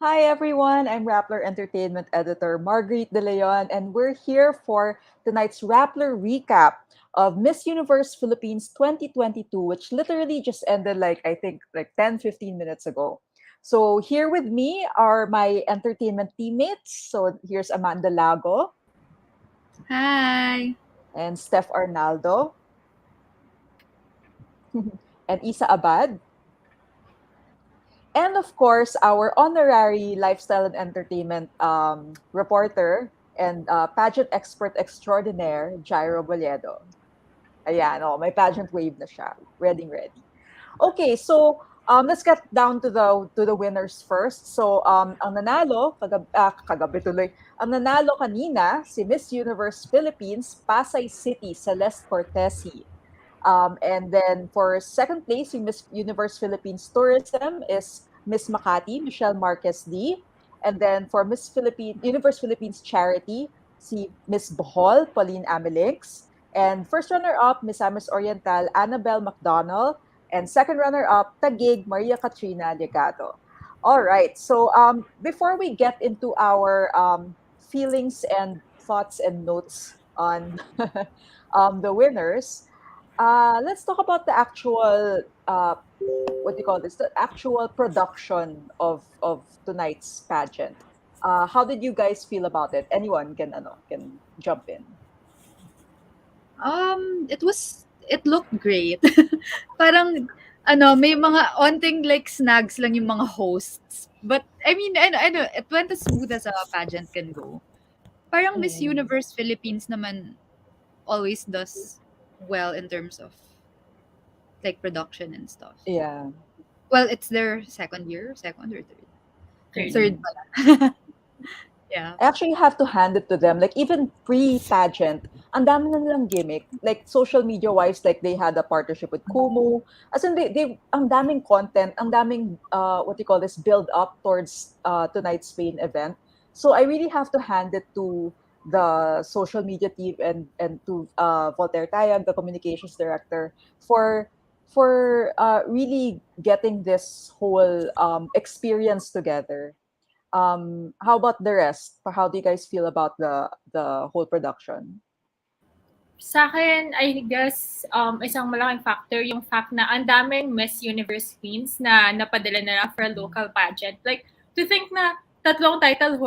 Hi everyone, I'm Rappler Entertainment Editor Marguerite De Leon, and we're here for tonight's Rappler Recap of Miss Universe Philippines 2022, which literally just ended I think 10-15 minutes ago. So here with me are my entertainment teammates. So here's Amanda Lago Hi. and Steph Arnaldo and Isa Abad. And of course, our honorary lifestyle and entertainment reporter and pageant expert extraordinaire, Jairo Boledo. Ayan, oh, may pageant wave na siya. Ready, ready. Okay, so let's get down to the winners first. So ang nanalo kagabi tuloy. Ang nanalo kanina si Miss Universe Philippines Pasay City Celeste Cortesi. And then for second place, yung Miss Universe Philippines Tourism is Miss Makati, Michelle Marquez D. And then for Miss Universe Philippines Charity, si Miss Bohol, Pauline Amelix. And first runner-up, Miss Amis Oriental, Annabelle McDonald. And second runner-up, Taguig, Maria Katrina Legado. All right. So before we get into our feelings and thoughts and notes on the winners, let's talk about the actual what do you call this? The actual production of tonight's pageant. How did you guys feel about it? Anyone can jump in. It looked great. Parang may mga onting like snags lang yung mga hosts. But I know it went as smooth as a pageant can go. Parang Miss Mm, Universe Philippines naman always does well in terms of like production and stuff. yeah. Well, it's their second or third. Third. Third Mm-mm. pala. Yeah. I actually have to hand it to them. Like even pre-pageant, ang dami na nilang gimmick. Like social media wise, like they had a partnership with Kumu. As in they ang daming content, ang daming what do you call this build up towards tonight's main event. So I really have to hand it to the social media team and to Voltaire Tayag, the communications director, for really getting this whole experience together. How about the rest? How do you guys feel about the whole production? Sa akin, I guess, isang malaking factor yung fact na ang daming Miss Universe queens na napadala na lang for a local pageant. Like, to think na tatlong title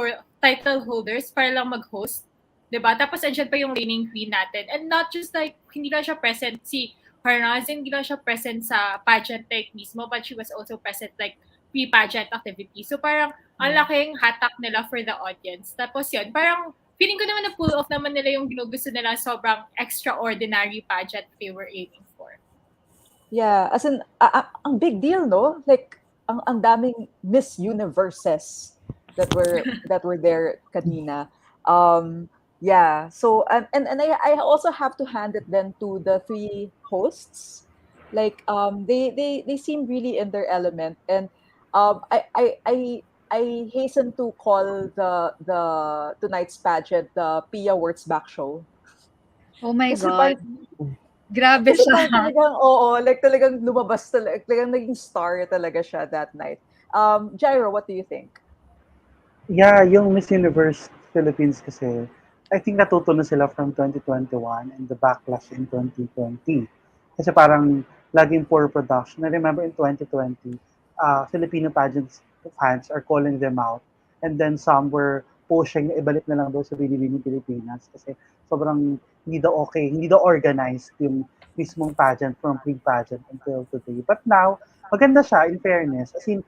holders para lang mag-host, 'di ba? Tapos andyan pa yung reigning queen natin. And not just like, hindi lang siya present si Harnazin, hindi lang siya present sa pageant like mismo, but she was also present like pre-pageant activity. So parang ang Mm. laking hatak nila for the audience. Tapos yun, parang feeling ko naman na pull off naman nila yung ginugusto nila sobrang extraordinary pageant they were aiming for. Yeah, as in, ang big deal, no? Like, ang daming Miss Universes that were there kanina. Yeah, so and I also have to hand it then to the three hosts. Like, they seem really in their element, and I hasten to call the tonight's pageant the Pia Wurtzbach show. Oh my Kasi god. parang Grabe Kasi siya. parang talagang oo, like talagang lumabas talagang naging star talaga siya that night. Gyro, what do you think? Yeah, yung Miss Universe Philippines kasi, I think natuto na sila from 2021 and the backlash in 2020. Kasi parang laging poor production. I remember in 2020, Filipino pageants fans are calling them out. And then some were pushing na ibalik na lang daw sa Binibining Pilipinas kasi sobrang hindi daw okay, hindi daw organized yung mismong pageant from pre-pageant until today. But now, maganda siya in fairness. As in,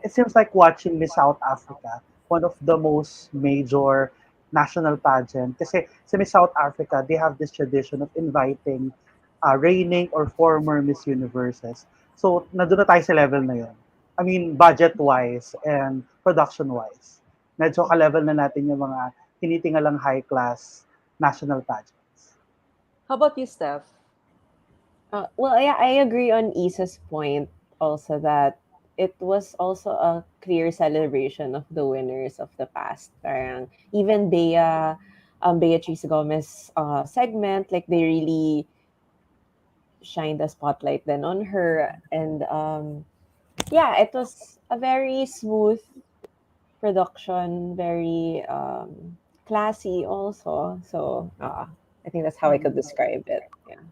it seems like watching Miss South Africa, one of the most major national pageant. Kasi sa Miss South Africa, they have this tradition of inviting reigning or former Miss Universes. So, nandun na tayo sa level na yun. I mean, budget-wise and production-wise. Medyo ka-level na natin yung mga tinitingalang high-class national pageants. How about you, Steph? Well, yeah, I agree on Isa's point also that it was also a clear celebration of the winners of the past. Parang even Beatrice Gomez segment, like they really shined the spotlight then on her. And yeah, it was a very smooth production, very classy also. So I think that's how I could Mm. describe it. Yeah.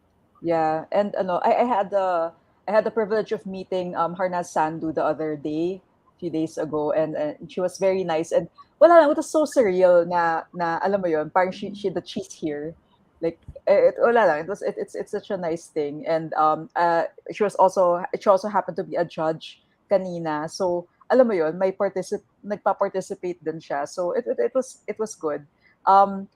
Yeah, and I had the privilege of meeting Harnaz Sandu the other day, a few days ago, and she was very nice. And wala lang, it was so surreal na alam mo yun, parang she the cheese here. Like wala lang, it's such a nice thing. And she also happened to be a judge kanina. So alam mo yun, nagpa-participate din siya. So it was good. Um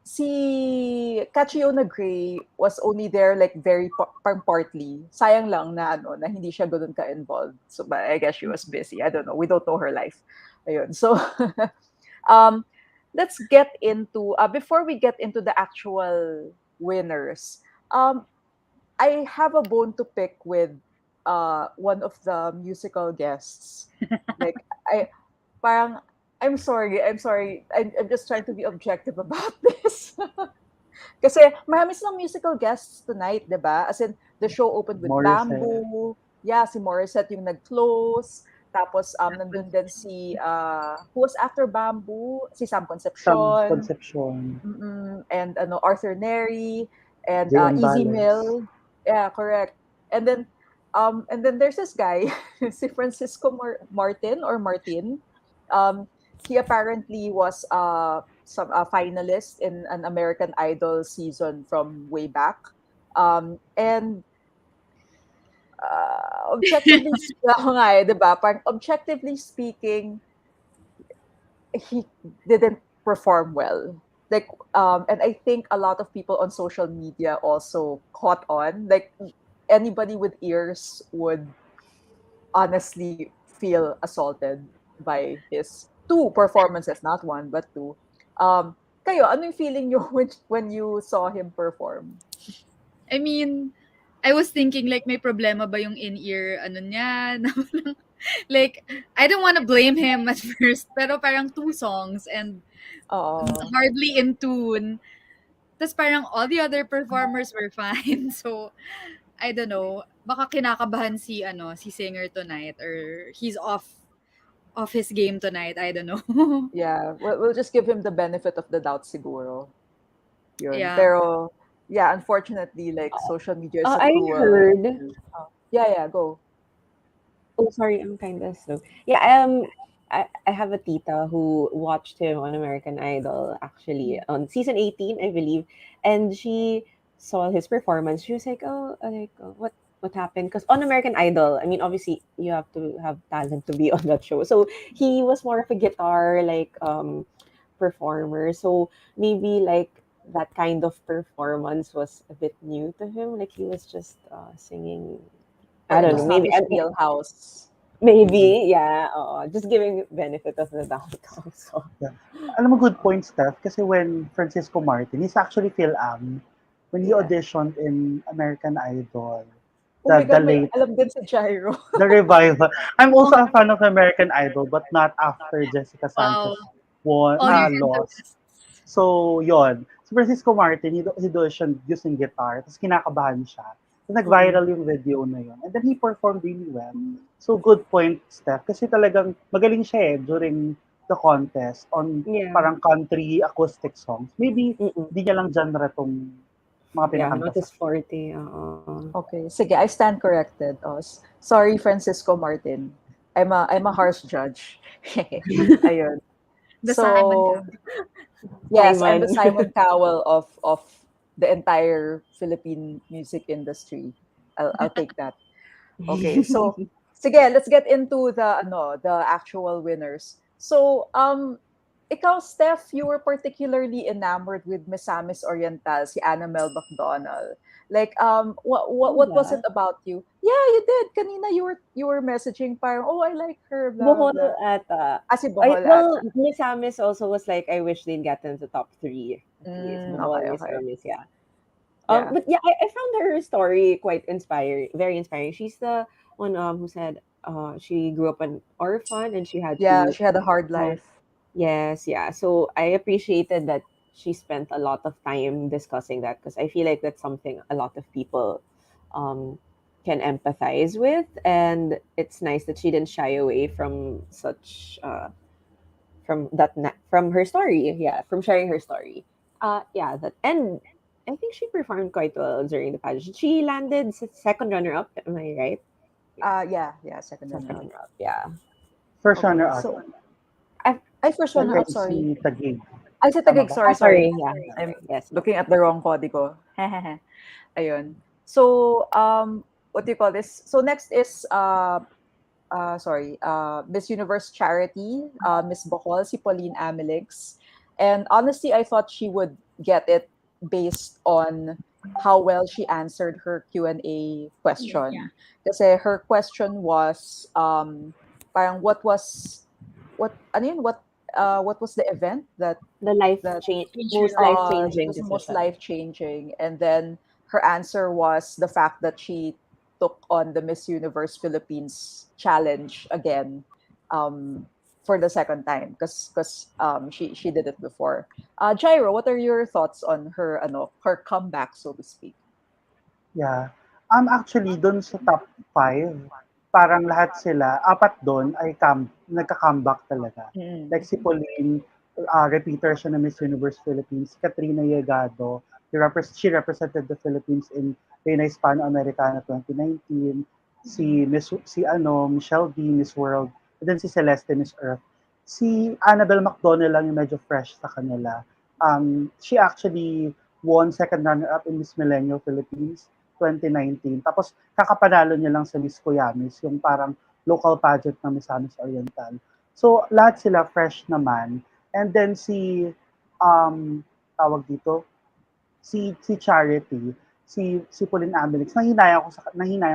si Catriona Gray was only there like very parang partly. Sayang lang na ano na hindi siya ganoon ka-involved. So but I guess she was busy. I don't know. We don't know her life. Ayun. So um let's get into before we get into the actual winners. Um I have a bone to pick with one of the musical guests. Like I parang I'm sorry. I'm just trying to be objective about this. Kasi marami silang musical guests tonight, 'di ba? As in, the show opened with Morissette, Bamboo. Yeah, si Morissette yung nag-close. Tapos, nandun din si, who was after Bamboo? Si Sam Sam Concepcion. Concepcion, And ano, Arthur Neri. And J. Easy Bales. Mill. Yeah, correct. And then there's this guy, si Francisco Martin or Martin. Um, he apparently was some a finalist in an American Idol season from way back. And objectively, ako nga eh, 'di ba? Parang objectively speaking, he didn't perform well. Like, and I think a lot of people on social media also caught on. Like, anybody with ears would honestly feel assaulted by his two performances, not one, but two. Kayo, ano yung feeling nyo when you saw him perform? I mean, I was thinking like may problema ba yung in-ear ano niya? Na parang, like, I don't want to blame him at first, pero parang two songs and Oo. hardly in tune. Tapos parang all the other performers were fine. So, I don't know. Baka kinakabahan si singer tonight or he's off his game tonight. I don't know. Yeah, we'll just give him the benefit of the doubt siguro. Yun. Yeah. Pero, yeah, unfortunately, like, social media is a I cruel heard. place. Yeah, go. Oh, sorry, I'm kind of slow. Yeah, I have a tita who watched him on American Idol actually on season 18, I believe, and she saw his performance. She was like, "Oh, what happened?" Because on American Idol, I mean, obviously you have to have talent to be on that show. So he was more of a guitar like performer. So maybe like that kind of performance was a bit new to him. Like he was just singing. Or I it don't know. was not Maybe his wheelhouse. maybe, yeah, just giving benefit of the doubt also. Yeah. Alam mo, good point, Steph, kasi when Francisco Martin, he's actually Phil Am, when he Yeah. auditioned in American Idol, Oh my the God, may late, alam din si Gyro. the revival. I'm also a fan of American Idol, but not after Jessica Wow. Sanchez won, All your lost. interests. So, yon. Si Francisco Martin, he auditioned using guitar, tapos kinakabahan siya. So, nag-viral yung video na yun. And then he performed really well. So, good point, Steph. Kasi talagang magaling siya during the contest on Yeah. parang country acoustic songs. Maybe, Mm-mm. di niya lang genre tong mga Yeah, pinakanta not sa his forte. Okay, sige, I stand corrected, Os. Sorry, Francisco Martin. I'm a harsh judge. Ayun. The Simon So, Cowell. yes, I'm the Simon. Simon Cowell of the entire Philippine music industry. I'll take that. Okay, so sige, let's get into the actual winners. So, ikaw, Steph, you were particularly enamored with Misamis Oriental, si Annabelle McDonald. Like, Oh, what was yeah. it about you? Yeah, you did. Kanina you were messaging parang, oh, I like her, blah Bohol blah. ata. Si Bohol Well, ata. Miss Amis also was like, I wish they'd get into top three. At least. Bohol, Okay, Miss okay. Amis, yeah. Yeah. But yeah, I found her story quite inspiring, very inspiring. She's the one who said she grew up an orphan and she had Yeah, to she had a hard uh, life. yes, yeah. So I appreciated that she spent a lot of time discussing that because I feel like that's something a lot of people um, can empathize with, and it's nice that she didn't shy away from such from her story. Yeah, from sharing her story. Yeah, that and I think she performed quite well during the pageant. She landed second runner up. Am I right? Yeah, second Second runner up. runner up. Yeah. First Okay, runner-up. so I, I first And runner sorry. up, then sorry. si Taguig. Ay, sa Tama Taguig, ba? Oh, sorry, sorry. sorry. Yeah. I'm Sorry. Yes. Yes. looking at the wrong kodigo. Ayun. So, what do you call this? So next is Miss Universe Charity, Miss Bohol, si Pauline Amelix. And honestly, I thought she would get it based on how well she answered her Q&A Yeah. question. Kasi her question was, parang ano yun, what was the event The life that change, Change your most life. life it changing was the most decision. life changing. And then her answer was the fact that she took on the Miss Universe Philippines challenge again, um, for the second time because she did it before. Jairo, what are your thoughts on her comeback, so to speak? Yeah. Actually, dun sa top 5, parang lahat sila, apat dun ay nagka-comeback talaga. Like Mm. si Pauline, repeater siya ng Miss Universe Philippines. Si Katrina Llegado, she represented the Philippines in Reina Hispano-Americana 2019. Michelle B, Miss World. And then si Celeste, Miss Earth. Si Annabelle McDonnell lang yung medyo fresh sa kanila. She actually won second runner-up in Miss Millennial Philippines 2019. Tapos kakapanalo niya lang sa Miss Kuyamis, yung parang local pageant ng Misamis Oriental. So lahat sila fresh naman. And then tawag dito, si Charity, si Pauline Amelix, nanghinayang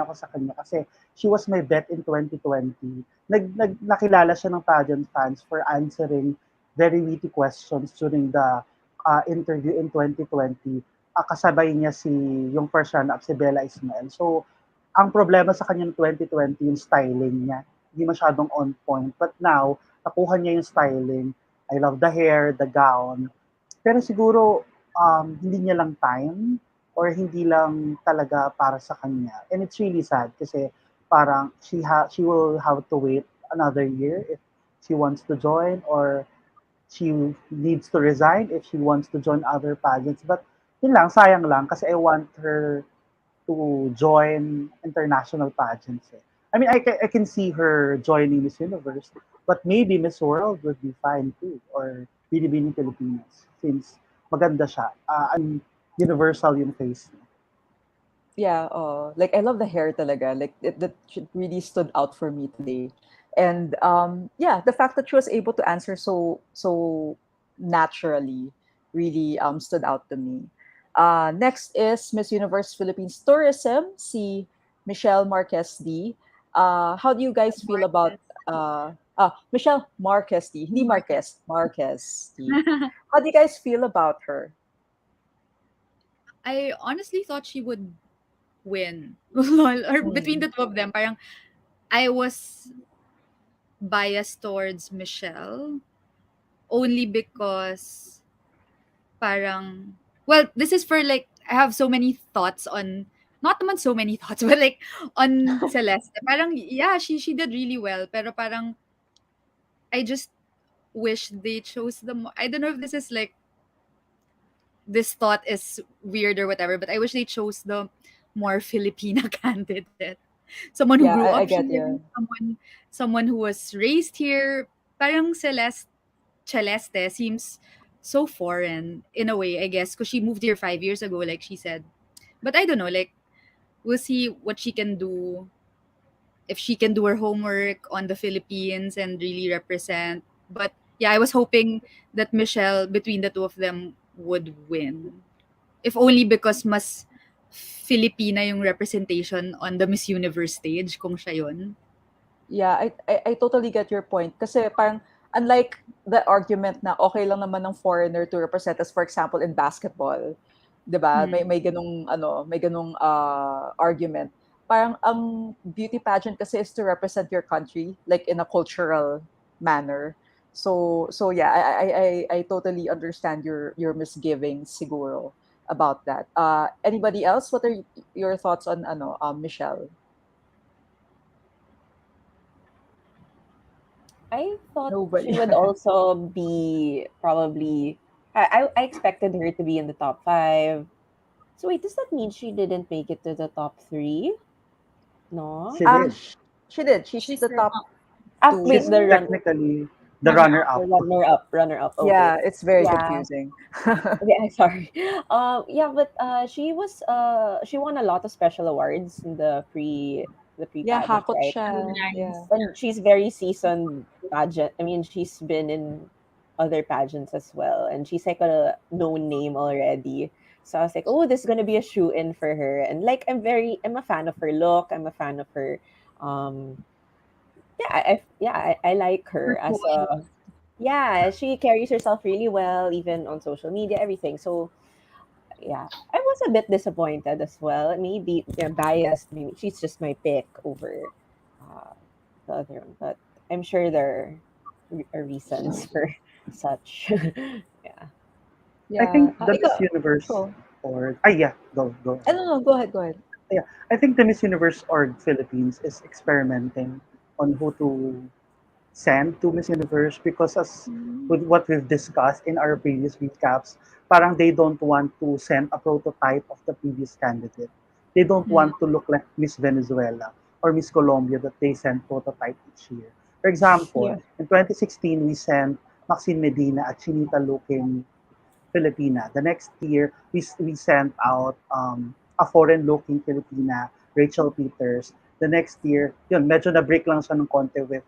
ko sa kanya kasi she was my bet in 2020. Nakilala siya ng pageant fans for answering very witty questions during the interview in 2020. Kasabay niya yung first runner-up, si Bella Ismael. So, ang problema sa kanya ng 2020, yung styling niya. Hindi masyadong on point. But now, nakuha niya yung styling. I love the hair, the gown. Pero siguro, hindi niya lang time or hindi lang talaga para sa kanya. And it's really sad kasi parang she will have to wait another year if she wants to join, or she needs to resign if she wants to join other pageants. But yun lang, sayang lang kasi I want her to join international pageants. I mean, I can see her joining Miss Universe, but maybe Miss World would be fine too, or Binibining Pilipinas, since maganda siya. And universal yung face niya. Yeah, like I love the hair talaga. Like that really stood out for me today. And yeah, the fact that she was able to answer so naturally really stood out to me. Next is Miss Universe Philippines Tourism, si Michelle Marquez D. How do you guys feel about Marquez. Michelle Marquez D, hindi Marquez. Marquez D. How do you guys feel about her? I honestly thought she would win. Lol. Or between Mm. the two of them, parang I was biased towards Michelle only because parang, well, this is for like I have so many thoughts on, not naman so many thoughts, but like on Celeste. Parang yeah, she did really well, pero parang I just wish they chose I don't know if this is like, this thought is weird or whatever, but I wish they chose the more Filipina candidate. Someone who Yeah, grew I up get here, you. someone who was raised here. Parang Celeste seems so foreign in a way, I guess, because she moved here 5 years ago, like she said. But I don't know, like we'll see what she can do, if she can do her homework on the Philippines and really represent. But yeah, I was hoping that Michelle, between the two of them, would win. If only because mas Filipina yung representation on the Miss Universe stage kung siya yun. Yeah, I totally get your point. Kasi parang, unlike the argument na okay lang naman ng foreigner to represent us, for example, in basketball, 'di ba? Hmm. May ganung argument. Parang ang beauty pageant kasi is to represent your country, like in a cultural manner. So yeah, I totally understand your misgivings siguro about that. Anybody else? What are your thoughts on Michelle? I thought she Nobody. would also be probably. I expected her to be in the top 5. So wait, does that mean she didn't make it to the top 3? No. She did. She did. She's She's the the top Ah, two. wait, She's the technically the runner-up. the runner-up. runner-up, runner-up. Okay. Yeah, it's very Yeah. confusing. Okay, I'm sorry. Yeah, but she won a lot of special awards in the pre Yeah, pageant, hakot right? siya. Lines. Yeah. And she's very seasoned pageant. I mean, she's been in other pageants as well, and she's like a known name already. So I was like, oh, this is gonna be a shoe in for her. And like, I'm a fan of her look. I'm a fan of her. Um, I like her Her as cool. a yeah. She carries herself really well, even on social media, everything. So yeah, I was a bit disappointed as well. Maybe biased. Maybe she's just my pick over uh, the other one, but I'm sure there are reasons for such. Yeah. I Yeah. think the Miss Ikaw, Universe go. or yeah, go ahead. No, no, go ahead, go ahead. Yeah, I think the Miss Universe org Philippines is experimenting on who to send to Miss Universe because as Mm. with what we've discussed in our previous recaps, parang they don't want to send a prototype of the previous candidate. They don't Mm. want to look like Miss Venezuela or Miss Colombia that they send prototype each year. For example, Yeah. in 2016, we sent Maxine Medina at Chinita looking Filipina. The next year, we sent out a foreign-looking Filipina, Rachel Peters. The next year, yun, medyo na-break lang siya ng konti with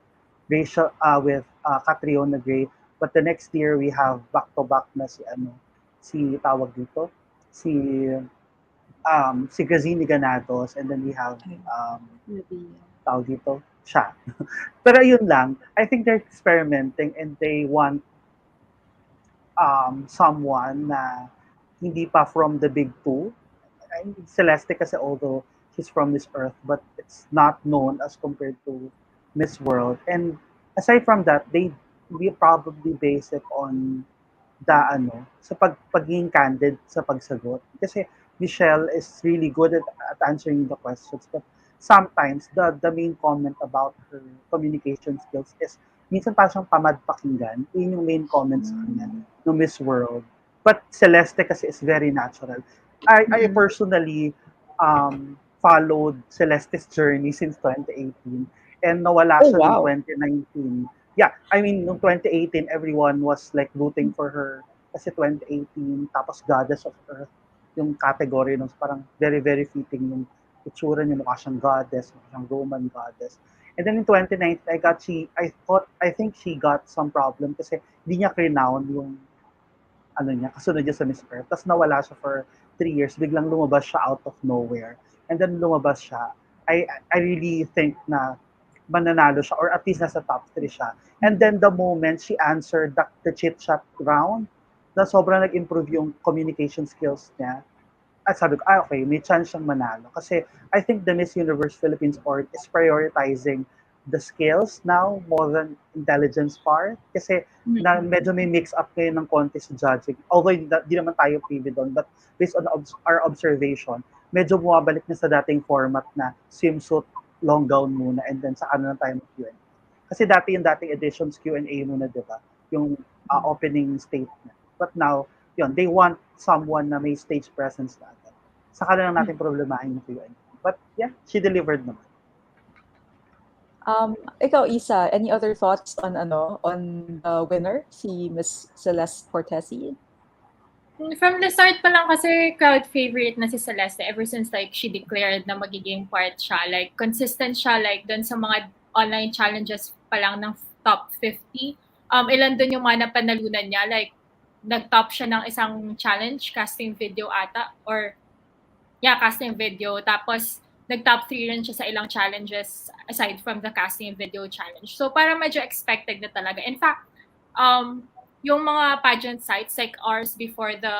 Catriona Gray. But the next year, we have back-to-back na si tawag dito, si si Grazini Ganados, and then we have Maybe. tawag dito, siya. Pero yun lang, I think they're experimenting and they want someone na hindi pa from the big two. I mean, Celeste kasi although she's from this earth, but it's not known as compared to Miss World. And aside from that, they we probably base it on the sa pagiging candid sa pagsagot. Kasi Michelle is really good at answering the questions, but sometimes the main comment about her communication skills is minsan parang siyang tamad pakinggan. Yun yung main comment sa kanya Mm. no Miss World. But Celeste kasi is very natural. I Mm-mm. personally followed Celeste's journey since 2018 and nawala Oh, siya noong wow. 2019. Yeah, I mean, noong 2018, everyone was like rooting for her kasi 2018, tapos Goddess of Earth, yung category nung parang very, very fitting yung itsura niya, mukha siyang goddess, mukha siyang Roman goddess. And then in 2019, I think she got some problem kasi hindi niya renown yung kasunod niya sa Miss Earth. Tapos nawala siya for 3 years, biglang lumabas siya out of nowhere. And then lumabas siya. I really think na mananalo siya or at least nasa top 3 siya. And then the moment she answered the chit chat round, na sobrang nag-improve yung communication skills niya, at sabi ko, okay, may chance siyang manalo. Kasi I think the Miss Universe Philippines org is prioritizing the skills now more than intelligence part. Kasi na Mm-mm. medyo may mix up ngayon ng konti sa judging. Although di naman tayo privy doon, but based on our observation, medyo bumabalik na sa dating format na swimsuit, long gown muna, and then sa na tayo mag-Q&A. Kasi dati yung dating editions Q&A muna, di ba? Yung opening statement. But now, yun, they want someone na may stage presence na agad. Saka na lang natin problemahin yung Q&A. But yeah, she delivered naman. Ikaw, Isa, any other thoughts on on the winner, si Miss Celeste Cortesi? From the start pa lang kasi crowd favorite na si Celeste ever since like she declared na magiging part siya. Like consistent siya like dun sa mga online challenges pa lang ng top 50. Ilan dun yung mga napanalunan niya. Like nag-top siya ng isang challenge, casting video ata. Or yeah, casting video. Tapos nag-top 3 rin siya sa ilang challenges aside from the casting video challenge. So parang medyo expected na talaga. In fact, yung mga pageant sites like ours before the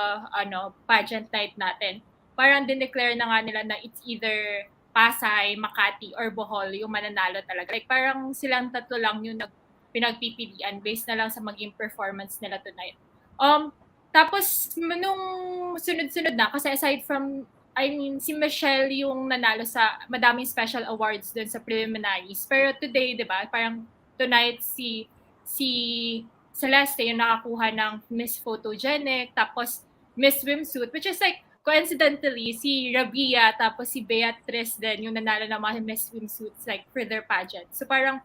pageant night natin, parang dineclare na nga nila na it's either Pasay, Makati, or Bohol yung mananalo talaga. Like parang silang tatlo lang yung pinagpipilian based na lang sa maging performance nila tonight. Tapos nung sunod-sunod na, kasi aside from, I mean, si Michelle yung nanalo sa madaming special awards dun sa preliminaries. Pero today, di ba, parang tonight si si Celeste yung nakakuha ng Miss Photogenic, tapos Miss Swimsuit, which is like, coincidentally, si Rabia tapos si Beatrice din yung nanalo ng mga Miss Swimsuits like for their pageant. So parang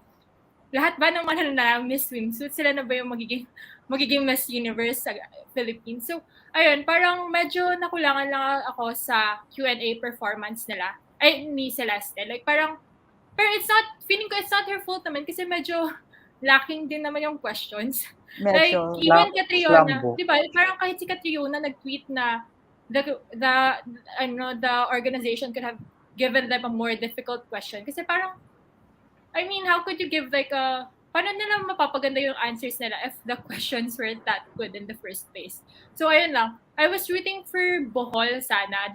lahat ba ng manalo na Miss Swimsuit, sila na ba yung magiging Miss Universe sa Philippines? So, ayun, parang medyo nakulangan lang ako sa Q&A performance nila. Ay, ni Celeste. Like, parang, pero feeling ko it's not her fault naman kasi medyo lacking din naman yung questions. Like, Medyo. even Catriona, Slambo. di ba? Parang kahit si Catriona nag-tweet na the organization could have given them a more difficult question. Kasi parang, I mean, how could you give like paano nila mapapaganda yung answers nila if the questions weren't that good in the first place? So, ayun lang. I was rooting for Bohol sana,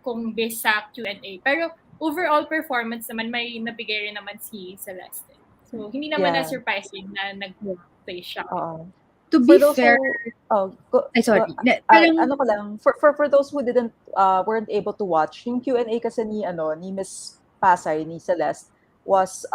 kung based sa Q&A. Pero overall performance naman, may nabigay rin naman si Celeste. So, hindi naman Yeah. na-surprising na nag-play siya. Oo. To For be those fair, ay sorry. ano Parang, ko lang, for those who weren't able to watch, yung Q&A kasi ni Miss Pasay, ni Celeste, was,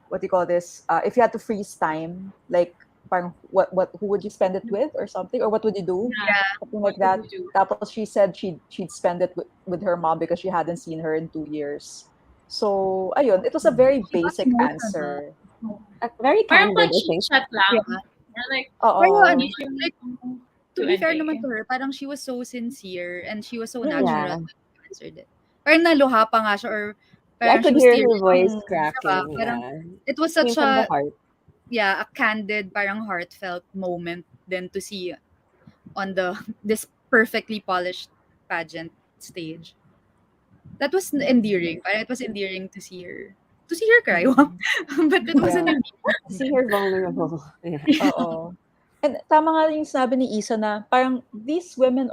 what do you call this? If you had to freeze time, like, parang, who would you spend it with or something? Or what would you do? Yeah. Something What like that. would you do? Tapos she said she'd spend it with her mom because she hadn't seen her in 2 years. So, ayun, it was a very she got basic emotional. answer. Very Parang candid, I pang think. chit-chat lang. Yeah. Like, Oo. Pero hindi siya like, to be fair naman to her, parang she was so sincere and she was so natural Yeah. when she answered it. Parang naluha pa nga siya or I parang she could was hear her teary. voice Mm. cracking. Parang Yeah. it was Came such from the a, heart. a candid, parang heartfelt moment then to see on this perfectly polished pageant stage. That was endearing. Parang it was endearing to see her. To see her cry. But it was Yeah. an See her vulnerable. Yeah. Oo. And tama nga yung sabi ni Isa na parang these women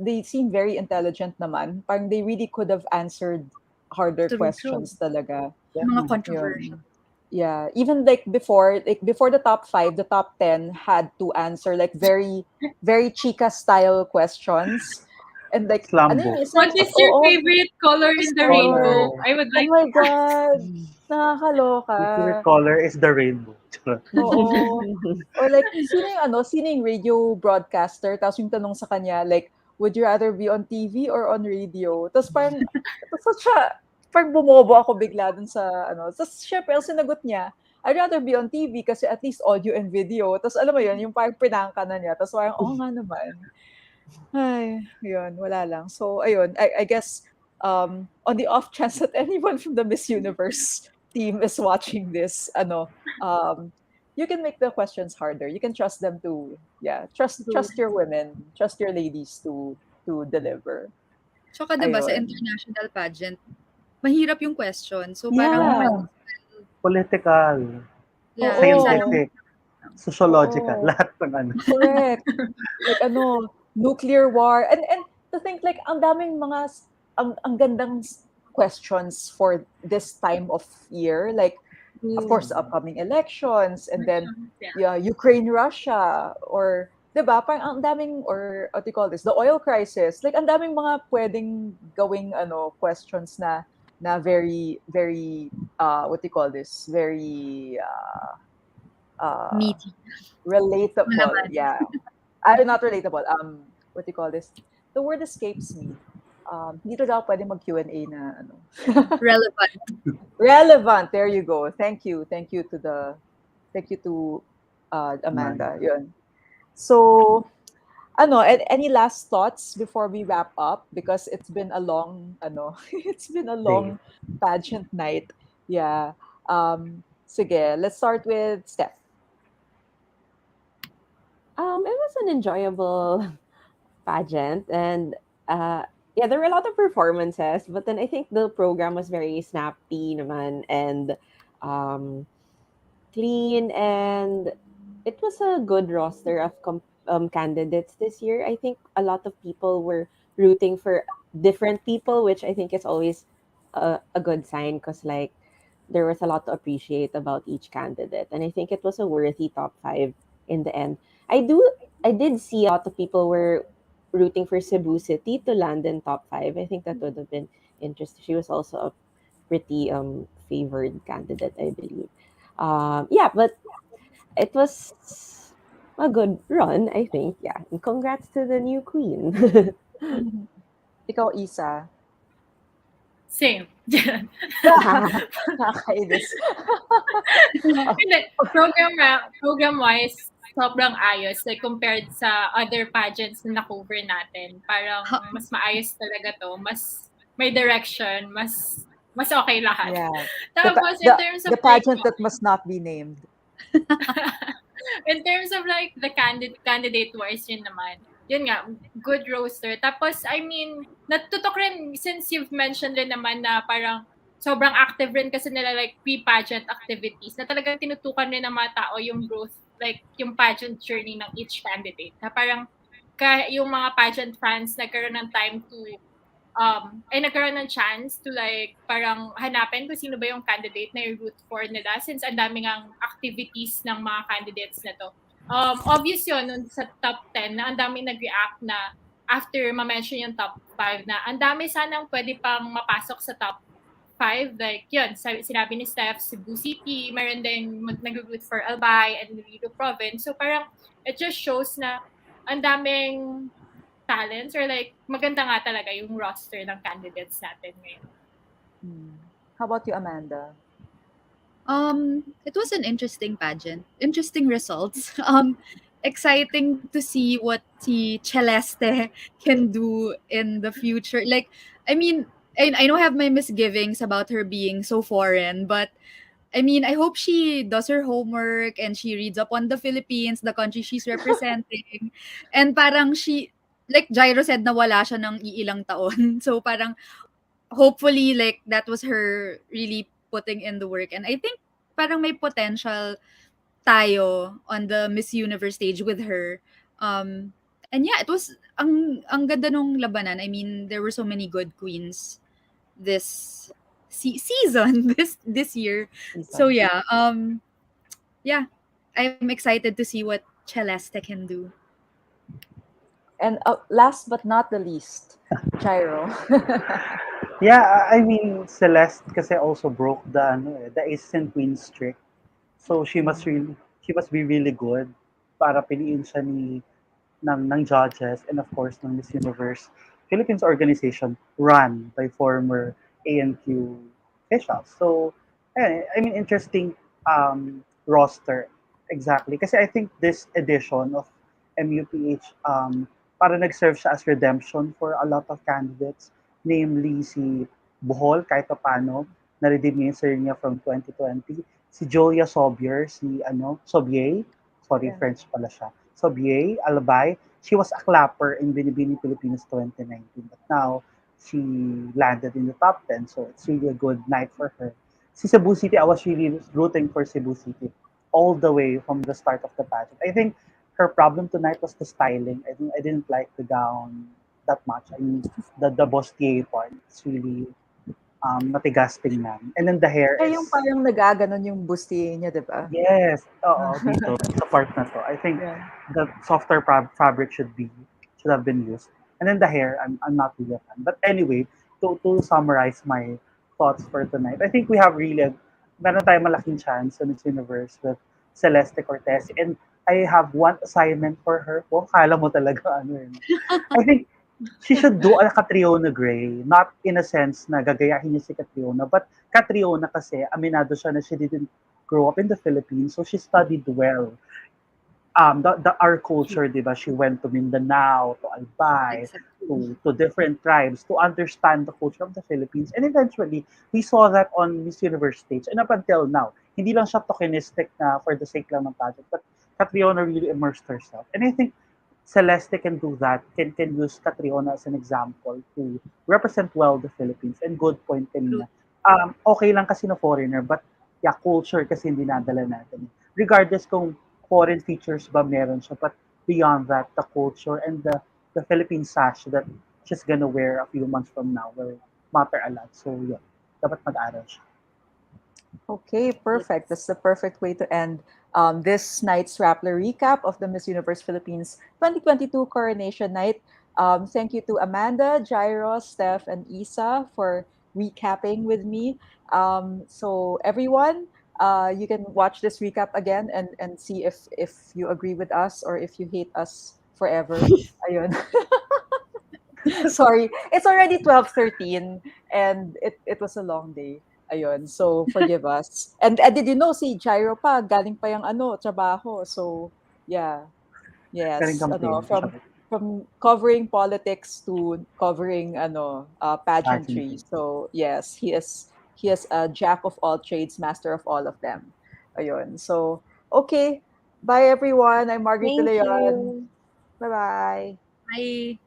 they seem very intelligent naman. Parang they really could have answered harder True. questions talaga. Mga controversial. Yun. Yeah. Even like before the top 5, the top 10 had to answer like very, very chica style questions. And like, ano Slambo. yung isa? what is your Oo. favorite color in the Color. rainbow? I would Oh like my God. Nakakaloka. My favorite color is the rainbow. Oo. Or like, sino yung radio broadcaster? Tapos yung tanong sa kanya, like, would you rather be on TV or on radio? Tapos parang bumobo ako bigla dun sa, Tapos syempre, ang sinagot niya, I'd rather be on TV kasi at least audio and video. Tapos alam mo yun, yung parang pinangka na niya. Tapos parang, nga naman. Ay, yun, wala lang. So, ayun, I guess, on the off chance that anyone from the Miss Universe team is watching this, you can make the questions harder. You can trust them to, trust your women, trust your ladies to deliver. Tsaka diba sa Ayun. international pageant, mahirap yung question. So Yeah. parang, Political, yeah, Oo. scientific, sociological, Oo. lahat ng ano. Correct. Like nuclear war. And to think like ang daming ang gandang questions for this time of year. Like, of course, the upcoming elections and then Ukraine, Russia, or 'di ba? Parang ang daming, or what do you call this? The oil crisis. Like ang daming mga pwedeng gawing questions na very very what do you call this? Very meaty. relatable. Malaman. Yeah. Not relatable. What do you call this? The word escapes me. Hindi to daw pwede mag-Q&A na Relevant. relevant. There you go. Thank you to Amanda. Yun. So, any last thoughts before we wrap up? Because it's been a long, it's been a long pageant night. Yeah. Sige, let's start with Steph. It was an enjoyable pageant, and there were a lot of performances, but then I think the program was very snappy naman and clean, and it was a good roster of candidates this year. I think a lot of people were rooting for different people, which I think is always a good sign because like there was a lot to appreciate about each candidate, and I think it was a worthy top 5 in the end. I did see a lot of people were rooting for Cebu City to land in top 5. I think that would have been interesting. She was also a pretty favored candidate, I believe. Yeah, but it was a good run, I think. Yeah, and congrats to the new queen. Mhm. Ikaw, Isa. Same. Nakakainis. Oh, Hindi, program-wise, sobrang ayos. Like, compared sa other pageants na na-cover natin, parang mas maayos talaga to. Mas may direction, mas okay lahat. yeah. The, pa- Tapos, in the, terms of the like, pageant that must not be named. in terms of like the candidate wise yun naman. Yun nga, good roster. Tapos I mean, natutok rin since you've mentioned rin naman na parang sobrang active rin kasi nila like pre-pageant activities na talagang tinutukan rin ng mga tao yung growth, like yung pageant journey ng each candidate. Na parang yung mga pageant fans nagkaroon ng time to ay nagkaroon ng chance to like parang hanapin kung sino ba yung candidate na i-root for nila since ang daming ang activities ng mga candidates na to. Obvious yun nun sa top 10 na ang daming nag-react na after ma-mention yung top 5 na ang dami sanang pwede pang mapasok sa top 5. Like yun, sinabi ni Steph, Cebu City, meron din nag-root for Albay and Iloilo Province. So parang it just shows na ang daming talents or like maganda nga talaga yung roster ng candidates natin ngayon. Hmm. How about you, Amanda? It was an interesting pageant. Interesting results. Exciting to see what si Celeste can do in the future. Like, I mean, I know I have my misgivings about her being so foreign, but I mean, I hope she does her homework and she reads up on the Philippines, the country she's representing. And parang like Jairo said na wala siya ng iilang taon. So parang hopefully like that was her really putting in the work. And I think parang may potential tayo on the Miss Universe stage with her. And yeah, it was ang ganda nung labanan. I mean, there were so many good queens this season this year. So Season. yeah, I'm excited to see what Celeste can do. And last but not the least, Gyro. Yeah, I mean, Celeste kasi also broke the ace and queen streak. So she must be really good para piliin siya ng judges and of course ng Miss Universe Philippines organization run by former ANQ officials. So, I mean, interesting roster. Exactly. Kasi I think this edition of MUPH, para nag-serve siya as redemption for a lot of candidates, namely si Bohol, kahit pa paano, na-redeem niya yung sir niya from 2020. Si Julia Sobier, si Sobier, sorry, Yeah. French pala siya. Sobier, Albay, she was a clapper in Binibini Philippines 2019, but now she landed in the top 10, so it's really a good night for her. Si Cebu City, I was really rooting for Cebu City all the way from the start of the pageant. I think her problem tonight was the styling. I didn't like the gown that much. I mean, the bustier part, it's really matigas tingnan. And then the hair Siya is, yung parang nagaganon yung bustier niya, di ba? yes, oo, dito, sa part na to. I think Yeah. the softer fabric should have been used. And then the hair, I'm not really a fan. But anyway, to summarize my thoughts for tonight, I think we have really, meron tayong malaking chance sa Miss Universe with Celeste Cortesi. And I have one assignment for her. Oh, kala mo talaga, ano yun. I think she should do a Catriona Gray, not in a sense na gagayahin niya si Catriona, but Catriona kasi, aminado siya na she didn't grow up in the Philippines, so she studied well. The our culture, di ba? She went to Mindanao, to Albay, Exactly. to different tribes to understand the culture of the Philippines. And eventually, we saw that on Miss Universe stage. And up until now, hindi lang siya tokenistic na for the sake lang ng pageant, but Catriona really immersed herself. And I think Celeste can do that, can use Catriona as an example to represent well the Philippines. And good point True. kanina. Okay lang kasi na foreigner, but yeah, culture kasi hindi nadala natin. Regardless kung foreign features ba meron siya, but beyond that, the culture and the Philippine sash that she's gonna wear a few months from now will matter a lot. So yeah, dapat mag-aral siya. Okay, perfect. That's the perfect way to end this night's Rappler recap of the Miss Universe Philippines 2022 Coronation Night. Thank you to Amanda, Jairo, Steph, and Isa for recapping with me. So, everyone, You can watch this recap again and see if you agree with us or if you hate us forever. Ayun. Sorry, it's already 12:13 and it was a long day. Ayun, so forgive us. And did you know si Jairo pa galing pa yung trabaho. So yeah, Galing yes, campaign. from covering politics to covering pageantry. Pageantry. So yes, he is a jack of all trades, master of all of them. Ayun. So okay, bye everyone. I'm Margaret De Thank Leon. you. Bye Bye.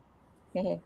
bye.